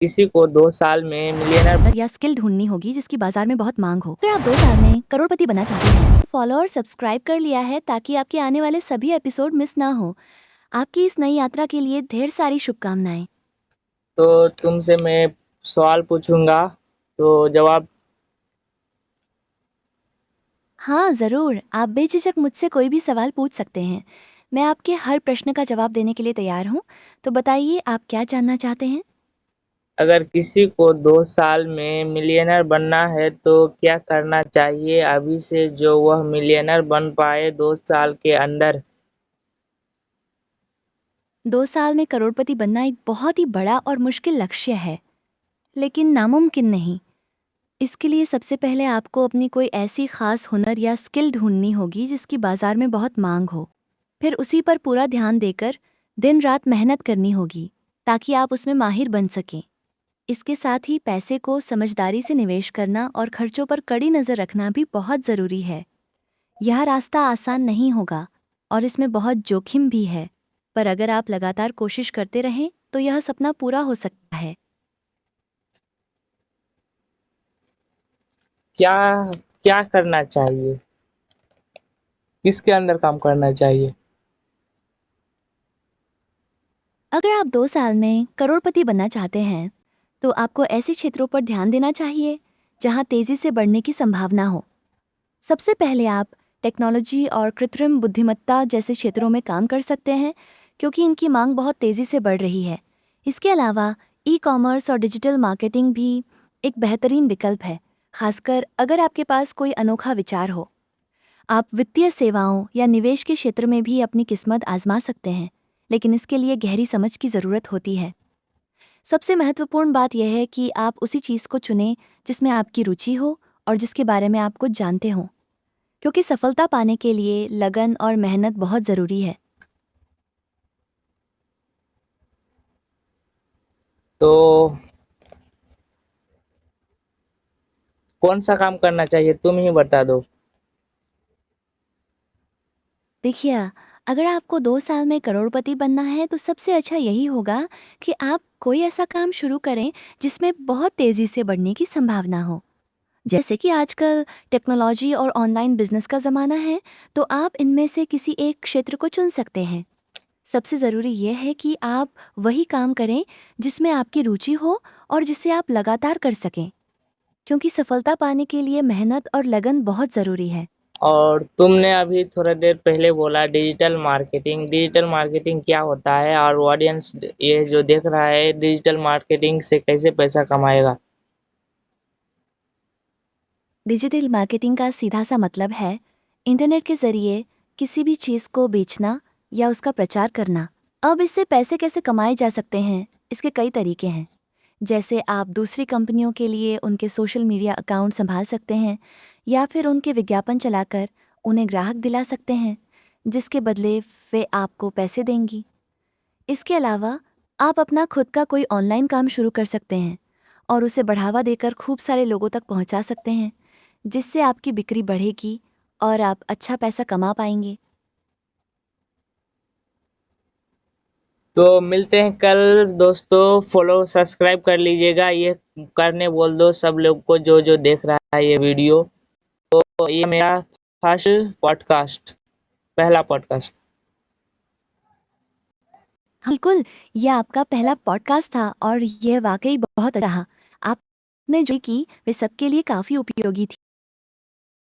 किसी को 2 साल में मिलियनर या स्किल ढूंढनी होगी जिसकी बाजार में बहुत मांग हो। अगर आप 2 साल में करोड़पति बनना चाहते हैं, फॉलो और सब्सक्राइब कर लिया है ताकि आपके आने वाले सभी एपिसोड मिस ना हो। आपकी इस नई यात्रा के लिए ढेर सारी शुभकामनाएं। तो तुमसे मैं सवाल पूछूंगा, तो जवाब। हाँ जरूर, आप बेझिझक मुझसे कोई भी सवाल पूछ सकते हैं। मैं आपके हर प्रश्न का जवाब देने के लिए तैयार हूँ। तो बताइए, आप क्या जानना चाहते हैं? अगर किसी को 2 साल में मिलियनर बनना है तो क्या करना चाहिए अभी से जो वह मिलियनर बन पाए 2 साल के अंदर? 2 साल में करोड़पति बनना एक बहुत ही बड़ा और मुश्किल लक्ष्य है, लेकिन नामुमकिन नहीं। इसके लिए सबसे पहले आपको अपनी कोई ऐसी खास हुनर या स्किल ढूंढनी होगी जिसकी बाजार में बहुत मांग हो। फिर उसी पर पूरा ध्यान देकर दिन रात मेहनत करनी होगी ताकि आप उसमें माहिर बन सकें। इसके साथ ही पैसे को समझदारी से निवेश करना और खर्चों पर कड़ी नज़र रखना भी बहुत ज़रूरी है। यह रास्ता आसान नहीं होगा और इसमें बहुत जोखिम भी है, पर अगर आप लगातार कोशिश करते रहें तो यह सपना पूरा हो सकता है। क्या क्या करना चाहिए? किसके अंदर काम करना चाहिए? अगर आप 2 साल में करोड़पति बनना चाहते हैं, तो आपको ऐसे क्षेत्रों पर ध्यान देना चाहिए जहां तेज़ी से बढ़ने की संभावना हो। सबसे पहले आप टेक्नोलॉजी और कृत्रिम बुद्धिमत्ता जैसे क्षेत्रों में काम कर सकते हैं, क्योंकि इनकी मांग बहुत तेज़ी से बढ़ रही है। इसके अलावा ई-कॉमर्स और डिजिटल मार्केटिंग भी एक बेहतरीन विकल्प है, खासकर अगर आपके पास कोई अनोखा विचार हो। आप वित्तीय सेवाओं या निवेश के क्षेत्र में भी अपनी किस्मत आजमा सकते हैं, लेकिन इसके लिए गहरी समझ की ज़रूरत होती है। सबसे महत्वपूर्ण बात यह है कि आप उसी चीज़ को चुनें जिसमें आपकी रुचि हो और जिसके बारे में आप कुछ जानते हों, क्योंकि सफलता पाने के लिए लगन और मेहनत बहुत ज़रूरी है। तो कौन सा काम करना चाहिए, तुम ही बता दो। देखिए, अगर आपको 2 साल में करोड़पति बनना है तो सबसे अच्छा यही होगा कि आप कोई ऐसा काम शुरू करें जिसमें बहुत तेज़ी से बढ़ने की संभावना हो। जैसे कि आजकल टेक्नोलॉजी और ऑनलाइन बिजनेस का ज़माना है, तो आप इनमें से किसी एक क्षेत्र को चुन सकते हैं। सबसे ज़रूरी यह है कि आप वही काम करें जिसमें आपकी रुचि हो और जिसे आप लगातार कर सकें, क्योंकि सफलता पाने के लिए मेहनत और लगन बहुत ज़रूरी है। और तुमने अभी थोड़ा देर पहले बोला डिजिटल मार्केटिंग। डिजिटल मार्केटिंग क्या होता है, और ऑडियंस ये जो देख रहा है डिजिटल मार्केटिंग से कैसे पैसा कमाएगा? डिजिटल मार्केटिंग का सीधा सा मतलब है इंटरनेट के ज़रिए किसी भी चीज़ को बेचना या उसका प्रचार करना। अब इससे पैसे कैसे कमाए जा सकते हैं, इसके कई तरीके हैं। जैसे आप दूसरी कंपनियों के लिए उनके सोशल मीडिया अकाउंट संभाल सकते हैं, या फिर उनके विज्ञापन चलाकर उन्हें ग्राहक दिला सकते हैं, जिसके बदले वे आपको पैसे देंगी। इसके अलावा आप अपना खुद का कोई ऑनलाइन काम शुरू कर सकते हैं और उसे बढ़ावा देकर खूब सारे लोगों तक पहुंचा सकते हैं, जिससे आपकी बिक्री बढ़ेगी और आप अच्छा पैसा कमा पाएंगे। तो मिलते हैं कल दोस्तों। फॉलो सब्सक्राइब कर लीजिएगा, ये करने बोल दो सब लोग को जो जो देख रहा है ये वीडियो। तो ये मेरा फर्स्ट पॉडकास्ट, पहला पॉडकास्ट। हाँ, बिल्कुल, यह आपका पहला पॉडकास्ट था और यह वाकई बहुत अच्छा रहा। आपने जो की वे सबके लिए काफ़ी उपयोगी थी।